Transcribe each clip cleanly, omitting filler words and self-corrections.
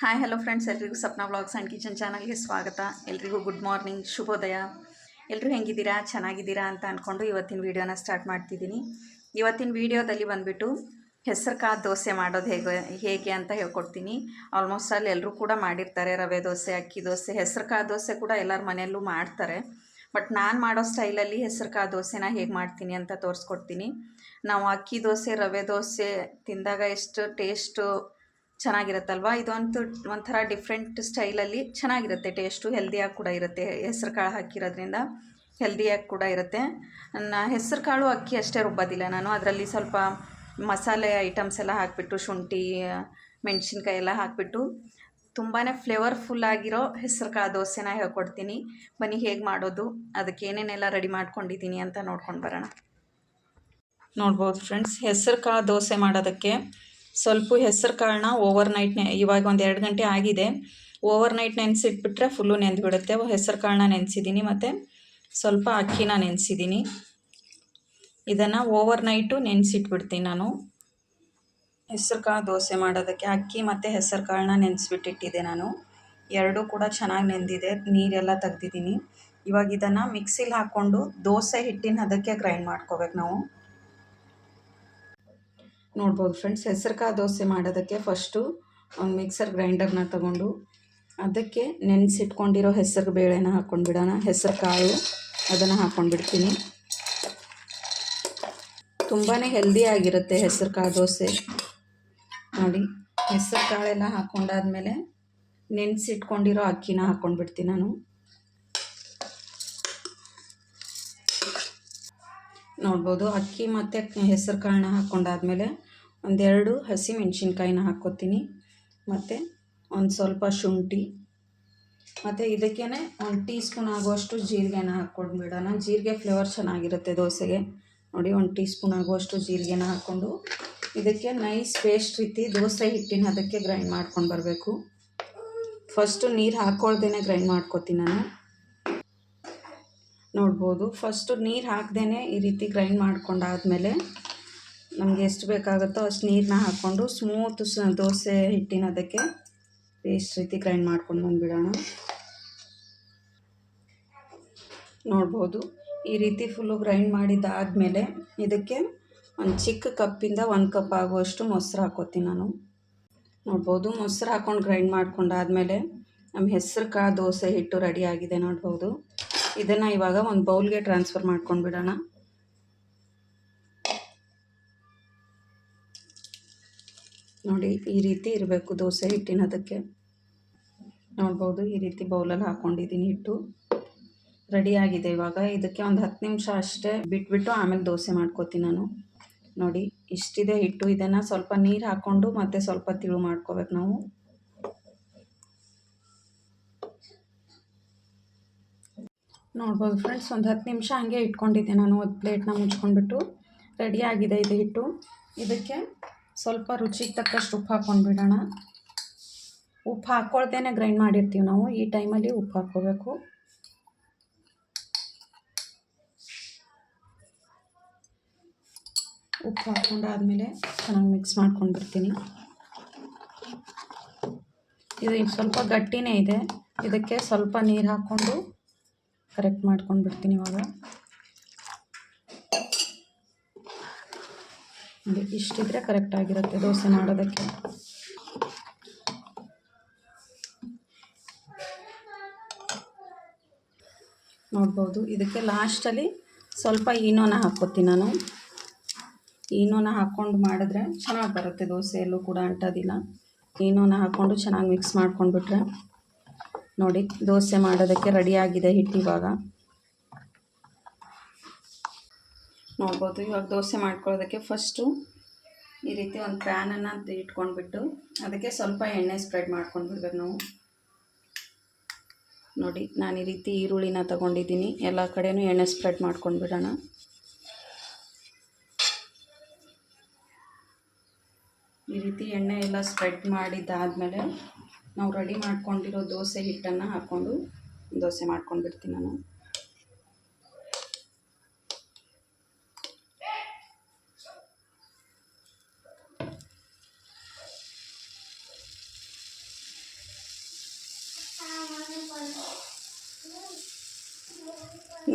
Hi hello friends, ಎಲ್ರಿಗೂ Sapna vlogs and kitchen ಚಾನಲ್ಗೆ ಸ್ವಾಗತ. ಎಲ್ರಿಗೂ ಗುಡ್ ಮಾರ್ನಿಂಗ್, ಶುಭೋದಯ. ಎಲ್ಲರೂ ಹೆಂಗಿದ್ದೀರಾ, ಚೆನ್ನಾಗಿದ್ದೀರಾ ಅಂತ ಅಂದ್ಕೊಂಡು ಇವತ್ತಿನ ವೀಡಿಯೋನ ಸ್ಟಾರ್ಟ್ ಮಾಡ್ತಿದ್ದೀನಿ. ಇವತ್ತಿನ ವೀಡಿಯೋದಲ್ಲಿ ಬಂದುಬಿಟ್ಟು ಹೆಸರು ಕಾಳು ದೋಸೆ ಮಾಡೋದು ಹೇಗೆ ಅಂತ ಹೇಳ್ಕೊಡ್ತೀನಿ. ಆಲ್ಮೋಸ್ಟ್ ಅಲ್ಲಿ ಎಲ್ಲರೂ ಕೂಡ ಮಾಡಿರ್ತಾರೆ. ರವೆ ದೋಸೆ, ಅಕ್ಕಿ ದೋಸೆ, ಹೆಸರು ಕಾಳು ದೋಸೆ ಕೂಡ ಎಲ್ಲರ ಮನೆಯಲ್ಲೂ ಮಾಡ್ತಾರೆ. ಬಟ್ ನಾನು ಮಾಡೋ ಸ್ಟೈಲಲ್ಲಿ ಹೆಸರು ಕಾಳು ದೋಸೆನ ಹೇಗೆ ಮಾಡ್ತೀನಿ ಅಂತ ತೋರಿಸ್ಕೊಡ್ತೀನಿ. ನಾವು ಅಕ್ಕಿ ದೋಸೆ, ರವೆ ದೋಸೆ ತಿಂದಾಗ ಎಷ್ಟು ಟೇಸ್ಟು ಚೆನ್ನಾಗಿರುತ್ತಲ್ವ, ಇದೊಂದು ಒಂಥರ ಡಿಫ್ರೆಂಟ್ ಸ್ಟೈಲಲ್ಲಿ ಚೆನ್ನಾಗಿರುತ್ತೆ. ಟೇಸ್ಟು ಹೆಲ್ದಿಯಾಗಿ ಕೂಡ ಇರುತ್ತೆ. ಹೆಸ್ರು ಕಾಳು ಹಾಕಿರೋದ್ರಿಂದ ಹೆಲ್ದಿಯಾಗಿ ಕೂಡ ಇರುತ್ತೆ. ಹೆಸ್ರು ಕಾಳು ಅಕ್ಕಿ ಅಷ್ಟೇ ರುಬ್ಬೋದಿಲ್ಲ ನಾನು, ಅದರಲ್ಲಿ ಸ್ವಲ್ಪ ಮಸಾಲೆ ಐಟಮ್ಸ್ ಎಲ್ಲ ಹಾಕಿಬಿಟ್ಟು, ಶುಂಠಿ, ಮೆಣಸಿನ್ಕಾಯಿ ಎಲ್ಲ ಹಾಕಿಬಿಟ್ಟು ತುಂಬಾ ಫ್ಲೇವರ್ಫುಲ್ಲಾಗಿರೋ ಹೆಸ್ರು ಕಾಳು ದೋಸೆನ ಹೇಳ್ಕೊಡ್ತೀನಿ. ಬನ್ನಿ ಹೇಗೆ ಮಾಡೋದು, ಅದಕ್ಕೆ ಏನೇನೆಲ್ಲ ರೆಡಿ ಮಾಡ್ಕೊಂಡಿದ್ದೀನಿ ಅಂತ ನೋಡ್ಕೊಂಡು ಬರೋಣ. ನೋಡ್ಬೋದು ಫ್ರೆಂಡ್ಸ್, ಹೆಸ್ರು ಕಾಳು ದೋಸೆ ಮಾಡೋದಕ್ಕೆ ಸ್ವಲ್ಪ ಹೆಸ್ರು ಕಾಳನ್ನ ಓವರ್ನೈಟ್ ಇವಾಗ ಒಂದು 2 ಗಂಟೆ ಆಗಿದೆ. ಓವರ್ನೈಟ್ ನೆನೆಸಿಟ್ಬಿಟ್ರೆ ಫುಲ್ಲು ನೆಂದುಬಿಡುತ್ತೆ. ಹೆಸ್ರು ಕಾಳನ್ನ ನೆನೆಸಿದ್ದೀನಿ, ಮತ್ತು ಸ್ವಲ್ಪ ಅಕ್ಕಿನ ನೆನೆಸಿದ್ದೀನಿ. ಇದನ್ನು ಓವರ್ನೈಟು ನೆನೆಸಿಟ್ಬಿಡ್ತೀನಿ ನಾನು. ಹೆಸ್ರು ಕಾಳು ದೋಸೆ ಮಾಡೋದಕ್ಕೆ ಅಕ್ಕಿ ಮತ್ತು ಹೆಸ್ರು ಕಾಳನ್ನ ನೆನೆಸ್ಬಿಟ್ಟಿಟ್ಟಿದ್ದೆ ನಾನು. ಎರಡೂ ಕೂಡ ಚೆನ್ನಾಗಿ ನೆಂದಿದೆ, ನೀರೆಲ್ಲ ತೆಗ್ದಿದ್ದೀನಿ. ಇವಾಗ ಇದನ್ನು ಮಿಕ್ಸಿಲಿ ಹಾಕ್ಕೊಂಡು ದೋಸೆ ಹಿಟ್ಟಿನ ಅದಕ್ಕೆ ಗ್ರೈಂಡ್ ಮಾಡ್ಕೋಬೇಕು ನಾವು. ನೋಡ್ಬೋದು ಫ್ರೆಂಡ್ಸ್, ಹೆಸ್ರು ಕಾಳು ದೋಸೆ ಮಾಡೋದಕ್ಕೆ ಫಸ್ಟು ಒಂದು ಮಿಕ್ಸರ್ ಗ್ರೈಂಡರ್ನ ತಗೊಂಡು ಅದಕ್ಕೆ ನೆನೆಸಿಟ್ಕೊಂಡಿರೋ ಹೆಸರು ಬೇಳೆನ ಹಾಕ್ಕೊಂಡ್ಬಿಡೋಣ. ಹೆಸ್ರು ಕಾಳು ಅದನ್ನು ಹಾಕ್ಕೊಂಡ್ಬಿಡ್ತೀನಿ. ತುಂಬಾ ಹೆಲ್ದಿಯಾಗಿರುತ್ತೆ ಹೆಸ್ರು ಕಾಳು ದೋಸೆ. ನೋಡಿ, ಹೆಸ್ರು ಕಾಳೆಲ್ಲ ಹಾಕ್ಕೊಂಡಾದ್ಮೇಲೆ ನೆನೆಸಿಟ್ಕೊಂಡಿರೋ ಅಕ್ಕಿನ ಹಾಕ್ಕೊಂಡ್ಬಿಡ್ತೀನಿ ನಾನು. ನೋಡ್ಬೋದು, ಅಕ್ಕಿ ಮತ್ತು ಹೆಸ್ರು ಕಾಳನ್ನ ಹಾಕ್ಕೊಂಡಾದ್ಮೇಲೆ 1-2 ಹಸಿ ಮೆಣಸಿನ್ಕಾಯಿನ ಹಾಕ್ಕೊತೀನಿ, ಮತ್ತು ಒಂದು ಸ್ವಲ್ಪ ಶುಂಠಿ, ಮತ್ತು ಇದಕ್ಕೇ 1 ಟೀ ಸ್ಪೂನ್ ಆಗುವಷ್ಟು ಜೀರಿಗೆನ ಹಾಕ್ಕೊಂಡ್ಬಿಡೋಣ. ಜೀರಿಗೆ ಫ್ಲೇವರ್ ಚೆನ್ನಾಗಿರುತ್ತೆ ದೋಸೆಗೆ. ನೋಡಿ, 1 ಟೀ ಸ್ಪೂನ್ ಆಗುವಷ್ಟು ಜೀರಿಗೆನ ಹಾಕ್ಕೊಂಡು ಇದಕ್ಕೆ ನೈಸ್ ಪೇಸ್ಟ್ ರೀತಿ ದೋಸೆ ಹಿಟ್ಟಿನ ಅದಕ್ಕೆ ಗ್ರೈಂಡ್ ಮಾಡ್ಕೊಂಡು ಬರಬೇಕು. ಫಸ್ಟು ನೀರು ಹಾಕ್ಕೊಳ್ದೇ ಗ್ರೈಂಡ್ ಮಾಡ್ಕೊತೀನಿ ನಾನು. ನೋಡ್ಬೋದು, ಫಸ್ಟು ನೀರು ಹಾಕ್ದೇ ಈ ರೀತಿ ಗ್ರೈಂಡ್ ಮಾಡ್ಕೊಂಡಾದ್ಮೇಲೆ ನಮಗೆ ಎಷ್ಟು ಬೇಕಾಗುತ್ತೋ ಅಷ್ಟು ನೀರನ್ನ ಹಾಕ್ಕೊಂಡು ಸ್ಮೂತ್ ದೋಸೆ ಹಿಟ್ಟಿನ ಅದಕ್ಕೆ ಪೇಸ್ಟ್ ರೀತಿ ಗ್ರೈಂಡ್ ಮಾಡ್ಕೊಂಡು ಬಂದುಬಿಡೋಣ. ನೋಡ್ಬೋದು, ಈ ರೀತಿ ಫುಲ್ಲು ಗ್ರೈಂಡ್ ಮಾಡಿದ್ದಾದಮೇಲೆ ಇದಕ್ಕೆ ಒಂದು ಚಿಕ್ಕ ಕಪ್ಪಿಂದ 1 ಕಪ್ ಆಗುವಷ್ಟು ಮೊಸರು ಹಾಕ್ಕೋತೀನಿ ನಾನು. ನೋಡ್ಬೋದು, ಮೊಸರು ಹಾಕ್ಕೊಂಡು ಗ್ರೈಂಡ್ ಮಾಡ್ಕೊಂಡಾದ್ಮೇಲೆ ನಮ್ಮ ಹೆಸ್ರು ಕಾಳು ದೋಸೆ ಹಿಟ್ಟು ರೆಡಿಯಾಗಿದೆ. ನೋಡ್ಬೋದು, ಇದನ್ನು ಇವಾಗ ಒಂದು ಬೌಲ್ಗೆ ಟ್ರಾನ್ಸ್ಫರ್ ಮಾಡ್ಕೊಂಡು ಬಿಡೋಣ. ನೋಡಿ, ಈ ರೀತಿ ಇರಬೇಕು ದೋಸೆ ಹಿಟ್ಟಿನ ಅದಕ್ಕೆ. ನೋಡ್ಬೋದು, ಈ ರೀತಿ ಬೌಲಲ್ಲಿ ಹಾಕ್ಕೊಂಡಿದ್ದೀನಿ. ಹಿಟ್ಟು ರೆಡಿಯಾಗಿದೆ. ಇವಾಗ ಇದಕ್ಕೆ ಒಂದು 10 ನಿಮಿಷ ಅಷ್ಟೇ ಬಿಟ್ಬಿಟ್ಟು ಆಮೇಲೆ ದೋಸೆ ಮಾಡ್ಕೋತೀನಿ ನಾನು. ನೋಡಿ, ಇಷ್ಟಿದೆ ಹಿಟ್ಟು. ಇದನ್ನು ಸ್ವಲ್ಪ ನೀರು ಹಾಕ್ಕೊಂಡು ಮತ್ತು ಸ್ವಲ್ಪ ತಿಳು ಮಾಡ್ಕೋಬೇಕು ನಾವು. ನೋಡ್ಬೋದು ಫ್ರೆಂಡ್ಸ್, ಒಂದು 10 ನಿಮಿಷ ಹಾಗೆ ಇಟ್ಕೊಂಡಿದ್ದೆ ನಾನು. ಒಂದು ಪ್ಲೇಟ್ನ ಮುಚ್ಕೊಂಡ್ಬಿಟ್ಟು ರೆಡಿಯಾಗಿದೆ ಇದು ಹಿಟ್ಟು. ಇದಕ್ಕೆ ಸ್ವಲ್ಪ ರುಚಿಗೆ ತಕ್ಕಷ್ಟು ಉಪ್ಪು ಹಾಕ್ಕೊಂಡ್ಬಿಡೋಣ. ಉಪ್ಪು ಹಾಕ್ಕೊಳ್ದೇ ಗ್ರೈಂಡ್ ಮಾಡಿರ್ತೀವಿ ನಾವು, ಈ ಟೈಮಲ್ಲಿ ಉಪ್ಪು ಹಾಕ್ಕೋಬೇಕು. ಉಪ್ಪು ಹಾಕ್ಕೊಂಡಾದ್ಮೇಲೆ ಚೆನ್ನಾಗಿ ಮಿಕ್ಸ್ ಮಾಡ್ಕೊಂಡ್ಬಿಡ್ತೀನಿ. ಇದು ಸ್ವಲ್ಪ ಗಟ್ಟಿನೇ ಇದೆ, ಇದಕ್ಕೆ ಸ್ವಲ್ಪ ನೀರು ಹಾಕ್ಕೊಂಡು ಕರೆಕ್ಟ್ ಮಾಡ್ಕೊಂಡು ಬಿಡ್ತೀನಿ. ಇವಾಗ ಇಷ್ಟಿದ್ರೆ ಕರೆಕ್ಟಾಗಿರುತ್ತೆ ದೋಸೆ ಮಾಡೋದಕ್ಕೆ. ನೋಡ್ಬೋದು, ಇದಕ್ಕೆ ಲಾಸ್ಟಲ್ಲಿ ಸ್ವಲ್ಪ ಈನೋನ ಹಾಕ್ಕೊತೀನಿ ನಾನು. ಈನೋನ ಹಾಕ್ಕೊಂಡು ಮಾಡಿದ್ರೆ ಚೆನ್ನಾಗಿ ಬರುತ್ತೆ ದೋಸೆ, ಎಲ್ಲೂ ಕೂಡ ಅಂಟೋದಿಲ್ಲ. ಈನೋನ ಹಾಕ್ಕೊಂಡು ಚೆನ್ನಾಗಿ ಮಿಕ್ಸ್ ಮಾಡ್ಕೊಂಡ್ಬಿಟ್ರೆ ನೋಡಿ, ದೋಸೆ ಮಾಡೋದಕ್ಕೆ ರೆಡಿಯಾಗಿದೆ ಹಿಟ್ಟು. ಇವಾಗ ನೋಡ್ಬೋದು, ಇವಾಗ ದೋಸೆ ಮಾಡ್ಕೊಳ್ಳೋದಕ್ಕೆ ಫಸ್ಟು ಈ ರೀತಿ ಒಂದು ಪ್ಯಾನನ್ನು ಇಟ್ಕೊಂಡ್ಬಿಟ್ಟು ಅದಕ್ಕೆ ಸ್ವಲ್ಪ ಎಣ್ಣೆ ಸ್ಪ್ರೆಡ್ ಮಾಡ್ಕೊಂಡು ಬಿಡ್ಬೇಕು ನಾವು. ನೋಡಿ, ನಾನು ಈ ರೀತಿ ಈರುಳ್ಳಿನ ತಗೊಂಡಿದ್ದೀನಿ. ಎಲ್ಲ ಕಡೆಯೂ ಎಣ್ಣೆ ಸ್ಪ್ರೆಡ್ ಮಾಡ್ಕೊಂಡು ಬಿಡೋಣ. ಈ ರೀತಿ ಎಣ್ಣೆ ಎಲ್ಲ ಸ್ಪ್ರೆಡ್ ಮಾಡಿದ್ದಾದಮೇಲೆ ನಾವು ರೆಡಿ ಮಾಡ್ಕೊಂಡಿರೋ ದೋಸೆ ಹಿಟ್ಟನ್ನು ಹಾಕ್ಕೊಂಡು ದೋಸೆ ಮಾಡ್ಕೊಂಡು ಬಿಡ್ತೀನಿ ನಾನು.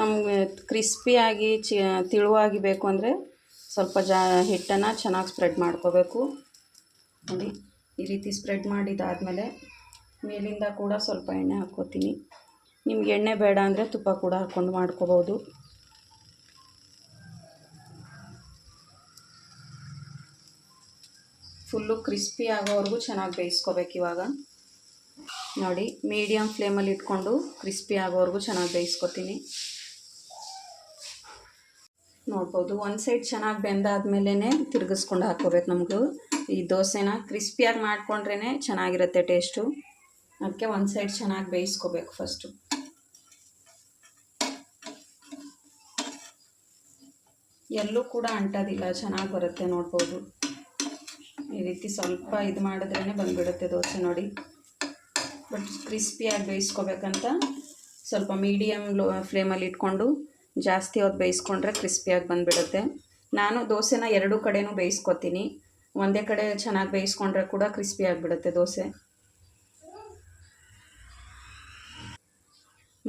ನಮಗೆ ಕ್ರಿಸ್ಪಿಯಾಗಿ ತಿಳುವಾಗಿ ಬೇಕು ಅಂದರೆ ಸ್ವಲ್ಪ ಹಿಟ್ಟನ್ನು ಚೆನ್ನಾಗಿ ಸ್ಪ್ರೆಡ್ ಮಾಡ್ಕೋಬೇಕು. ನೋಡಿ ಈ ರೀತಿ ಸ್ಪ್ರೆಡ್ ಮಾಡಿದ್ದಾದಮೇಲೆ ಮೇಲಿಂದ ಕೂಡ ಸ್ವಲ್ಪ ಎಣ್ಣೆ ಹಾಕ್ಕೋತೀನಿ. ನಿಮ್ಗೆ ಎಣ್ಣೆ ಬೇಡ ಅಂದರೆ ತುಪ್ಪ ಕೂಡ ಹಾಕ್ಕೊಂಡು ಮಾಡ್ಕೋಬೋದು. ಫುಲ್ಲು ಕ್ರಿಸ್ಪಿ ಆಗೋವರೆಗೂ ಚೆನ್ನಾಗಿ ಬೇಯಿಸ್ಕೋಬೇಕು. ಇವಾಗ ನೋಡಿ ಮೀಡಿಯಮ್ ಫ್ಲೇಮಲ್ಲಿ ಇಟ್ಕೊಂಡು ಕ್ರಿಸ್ಪಿ ಆಗೋವರೆಗೂ ಚೆನ್ನಾಗಿ ಬೇಯಿಸ್ಕೊತೀನಿ. ನೋಡ್ಬೋದು ಒಂದು ಸೈಡ್ ಚೆನ್ನಾಗಿ ಬೆಂದಾದ್ಮೇಲೆ ತಿರುಗಿಸ್ಕೊಂಡು ಹಾಕ್ಕೋಬೇಕು. ನಮಗೂ ಈ ದೋಸೆನ ಕ್ರಿಸ್ಪಿಯಾಗಿ ಮಾಡ್ಕೊಂಡ್ರೇ ಚೆನ್ನಾಗಿರುತ್ತೆ ಟೇಸ್ಟು. ಅದಕ್ಕೆ ಒಂದು ಸೈಡ್ ಚೆನ್ನಾಗಿ ಬೇಯಿಸ್ಕೋಬೇಕು ಫಸ್ಟು. ಎಲ್ಲೂ ಕೂಡ ಅಂಟೋದಿಲ್ಲ, ಚೆನ್ನಾಗಿ ಬರುತ್ತೆ. ನೋಡ್ಬೋದು ಈ ರೀತಿ ಸ್ವಲ್ಪ ಇದು ಮಾಡಿದ್ರೇ ಬಂದುಬಿಡುತ್ತೆ ದೋಸೆ. ನೋಡಿ ಬಟ್ ಕ್ರಿಸ್ಪಿಯಾಗಿ ಬೇಯಿಸ್ಕೋಬೇಕಂತ ಸ್ವಲ್ಪ ಮೀಡಿಯಮ್ ಫ್ಲೇಮಲ್ಲಿ ಇಟ್ಕೊಂಡು ಜಾಸ್ತಿ ಹೊತ್ತು ಬೇಯಿಸ್ಕೊಂಡ್ರೆ ಕ್ರಿಸ್ಪಿಯಾಗಿ ಬಂದುಬಿಡುತ್ತೆ. ನಾನು ದೋಸೆನ ಎರಡೂ ಕಡೆನೂ ಬೇಯಿಸ್ಕೊತೀನಿ. ಒಂದೇ ಕಡೆ ಚೆನ್ನಾಗಿ ಬೇಯಿಸ್ಕೊಂಡ್ರೆ ಕೂಡ ಕ್ರಿಸ್ಪಿ ಆಗಿಬಿಡುತ್ತೆ ದೋಸೆ.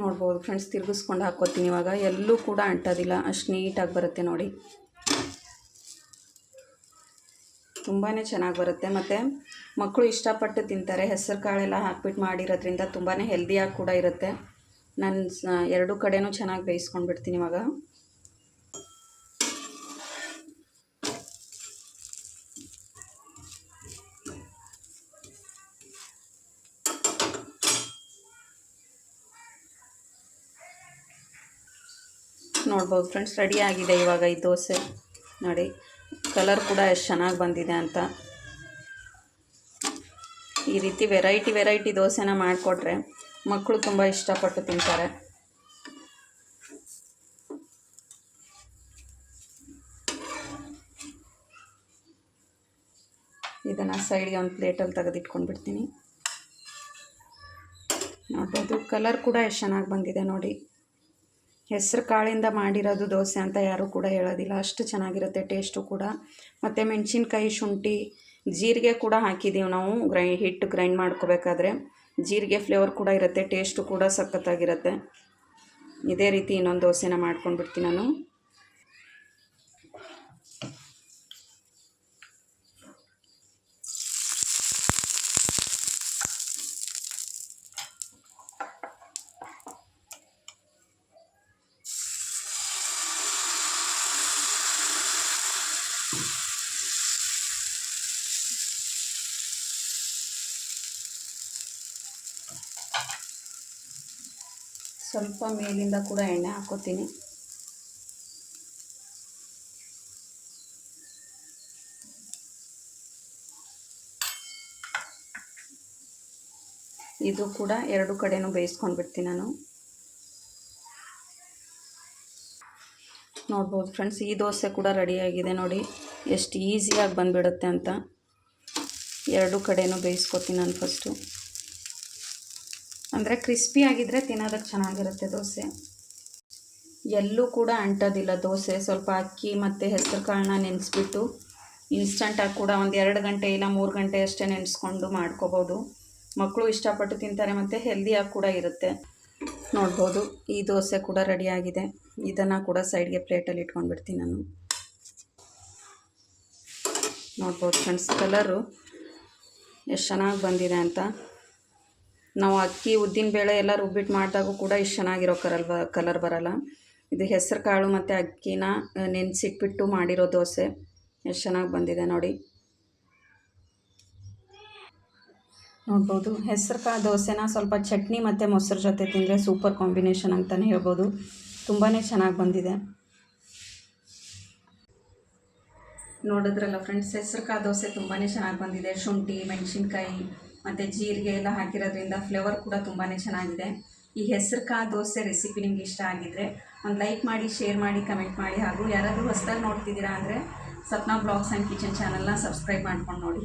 ನೋಡ್ಬೋದು ಫ್ರೆಂಡ್ಸ್, ತಿರುಗಿಸ್ಕೊಂಡು ಹಾಕ್ಕೋತೀನಿ. ಇವಾಗ ಎಲ್ಲೂ ಕೂಡ ಅಂಟೋದಿಲ್ಲ, ಅಷ್ಟು ನೀಟಾಗಿ ಬರುತ್ತೆ. ನೋಡಿ ತುಂಬಾ ಚೆನ್ನಾಗಿ ಬರುತ್ತೆ. ಮತ್ತು ಮಕ್ಕಳು ಇಷ್ಟಪಟ್ಟು ತಿಂತಾರೆ. ಹೆಸರು ಕಾಳೆಲ್ಲ ಹಾಕ್ಬಿಟ್ಟು ಮಾಡಿರೋದ್ರಿಂದ ತುಂಬಾ ಹೆಲ್ದಿಯಾಗಿ ಕೂಡ ಇರುತ್ತೆ. ನಾನು ಎರಡೂ ಕಡೆನೂ ಚೆನ್ನಾಗಿ ಬೇಯಿಸ್ಕೊಂಡು ಬಿಡ್ತೀನಿ. ಇವಾಗ ನೋಡ್ಬೋದು ಫ್ರೆಂಡ್ಸ್, ರೆಡಿ ಆಗಿದೆ ಇವಾಗ ಈ ದೋಸೆ. ನೋಡಿ ಕಲರ್ ಕೂಡ ಎಷ್ಟು ಚೆನ್ನಾಗಿ ಬಂದಿದೆ ಅಂತ. ಈ ರೀತಿ ವೆರೈಟಿ ದೋಸೆನ ಮಾಡಿಕೊಟ್ರೆ ಮಕ್ಕಳು ತುಂಬ ಇಷ್ಟಪಟ್ಟು ತಿಂತಾರೆ. ಇದನ್ನು ಸೈಡ್ಗೆ ಒಂದು ಪ್ಲೇಟಲ್ಲಿ ತೆಗೆದಿಟ್ಕೊಂಡು ಬಿಡ್ತೀನಿ. ನೋಡ್ಬೋದು ಕಲರ್ ಕೂಡ ಎಷ್ಟು ಚೆನ್ನಾಗಿ ಬಂದಿದೆ. ನೋಡಿ ಹೆಸರು ಕಾಳಿಂದ ಮಾಡಿರೋದು ದೋಸೆ ಅಂತ ಯಾರೂ ಕೂಡ ಹೇಳೋದಿಲ್ಲ, ಅಷ್ಟು ಚೆನ್ನಾಗಿರುತ್ತೆ ಟೇಸ್ಟು ಕೂಡ. ಮತ್ತು ಮೆಣಸಿನ್ಕಾಯಿ, ಶುಂಠಿ, ಜೀರಿಗೆ ಕೂಡ ಹಾಕಿದ್ದೀವಿ ನಾವು. ಹಿಟ್ಟು ಗ್ರೈಂಡ್ ಮಾಡ್ಕೋಬೇಕಾದ್ರೆ ಜೀರಿಗೆ ಫ್ಲೇವರ್ ಕೂಡ ಇರುತ್ತೆ, ಟೇಸ್ಟು ಕೂಡ ಸಖತ್ತಾಗಿರುತ್ತೆ. ಇದೇ ರೀತಿ ಇನ್ನೊಂದು ದೋಸೆನ ಮಾಡ್ಕೊಂಡು ಬಿಡ್ತೀನಿ ನಾನು. ಸ್ವಲ್ಪ ಮೇಲಿಂದ ಕೂಡ ಎಣ್ಣೆ ಹಾಕ್ಕೋತೀನಿ. ಇದು ಕೂಡ ಎರಡು ಕಡೆನೂ ಬೇಯಿಸ್ಕೊಂಡು ಬಿಡ್ತೀನಿ ನಾನು. ನೋಡ್ಬೋದು ಫ್ರೆಂಡ್ಸ್, ಈ ದೋಸೆ ಕೂಡ ರೆಡಿಯಾಗಿದೆ. ನೋಡಿ ಎಷ್ಟು ಈಸಿಯಾಗಿ ಬಂದುಬಿಡುತ್ತೆ ಅಂತ. ಎರಡು ಕಡೆನೂ ಬೇಯಿಸ್ಕೊತೀನಿ ನಾನು ಫಸ್ಟು. ಅಂದರೆ ಕ್ರಿಸ್ಪಿ ಆಗಿದ್ದರೆ ತಿನ್ನೋದಕ್ಕೆ ಚೆನ್ನಾಗಿರುತ್ತೆ ದೋಸೆ. ಎಲ್ಲೂ ಕೂಡ ಅಂಟೋದಿಲ್ಲ ದೋಸೆ. ಸ್ವಲ್ಪ ಅಕ್ಕಿ ಮತ್ತು ಹೆಸರು ಕಾಳನ್ನ ನೆನೆಸ್ಬಿಟ್ಟು ಇನ್ಸ್ಟಂಟಾಗಿ ಕೂಡ ಒಂದು 2 ಗಂಟೆ ಇಲ್ಲ 3 ಗಂಟೆ ಅಷ್ಟೇ ನೆನೆಸ್ಕೊಂಡು ಮಾಡ್ಕೋಬೋದು. ಮಕ್ಕಳು ಇಷ್ಟಪಟ್ಟು ತಿಂತಾರೆ ಮತ್ತು ಹೆಲ್ದಿಯಾಗಿ ಕೂಡ ಇರುತ್ತೆ. ನೋಡ್ಬೋದು ಈ ದೋಸೆ ಕೂಡ ರೆಡಿಯಾಗಿದೆ. ಇದನ್ನು ಕೂಡ ಸೈಡ್ಗೆ ಪ್ಲೇಟಲ್ಲಿ ಇಟ್ಕೊಂಡು ಬಿಡ್ತೀನಿ ನಾನು. ನೋಡ್ಬೋದು ಫ್ರೆಂಡ್ಸ್, ಕಲರು ಎಷ್ಟು ಚೆನ್ನಾಗಿ ಬಂದಿದೆ ಅಂತ. ನಾವು ಅಕ್ಕಿ, ಉದ್ದಿನ ಬೇಳೆ ಎಲ್ಲ ರುಬ್ಬಿಟ್ಟು ಮಾಡಿದಾಗೂ ಕೂಡ ಇಷ್ಟು ಚೆನ್ನಾಗಿರೋ ಕಲರ್ ಬರಲ್ಲ. ಇದು ಹೆಸರು ಕಾಳು ಮತ್ತು ಅಕ್ಕಿನ ನೆನೆಸಿಟ್ಬಿಟ್ಟು ಮಾಡಿರೋ ದೋಸೆ ಎಷ್ಟು ಚೆನ್ನಾಗಿ ಬಂದಿದೆ ನೋಡಿ. ನೋಡ್ಬೋದು ಹೆಸರು ಕಾಳು ದೋಸೆನ ಸ್ವಲ್ಪ ಚಟ್ನಿ ಮತ್ತು ಮೊಸರು ಜೊತೆ ತಿಂದರೆ ಸೂಪರ್ ಕಾಂಬಿನೇಷನ್ ಅಂತಲೇ ಹೇಳ್ಬೋದು. ತುಂಬಾ ಚೆನ್ನಾಗಿ ಬಂದಿದೆ. ನೋಡಿದ್ರಲ್ಲ ಫ್ರೆಂಡ್ಸ್, ಹೆಸರು ಕಾಳು ದೋಸೆ ತುಂಬಾ ಚೆನ್ನಾಗಿ ಬಂದಿದೆ. ಶುಂಠಿ, ಮೆಣಸಿನ್ಕಾಯಿ ಮತ್ತು ಜೀರಿಗೆ ಎಲ್ಲ ಹಾಕಿರೋದ್ರಿಂದ ಫ್ಲೇವರ್ ಕೂಡ ತುಂಬಾ ಚೆನ್ನಾಗಿದೆ. ಈ ಹೆಸರು ಕಾಳು ದೋಸೆ ರೆಸಿಪಿ ನಿಮ್ಗೆ ಇಷ್ಟ ಆಗಿದ್ದರೆ ಒಂದು ಲೈಕ್ ಮಾಡಿ, ಶೇರ್ ಮಾಡಿ, ಕಮೆಂಟ್ ಮಾಡಿ. ಹಾಗೂ ಯಾರಾದರೂ ಹೊಸದಾಗಿ ನೋಡ್ತಿದ್ದೀರಾ ಅಂದರೆ ಸಪ್ನಾ ಬ್ಲಾಗ್ಸ್ ಆ್ಯಂಡ್ ಕಿಚನ್ ಚಾನಲ್ನ ಸಬ್ಸ್ಕ್ರೈಬ್ ಮಾಡ್ಕೊಂಡು ನೋಡಿ.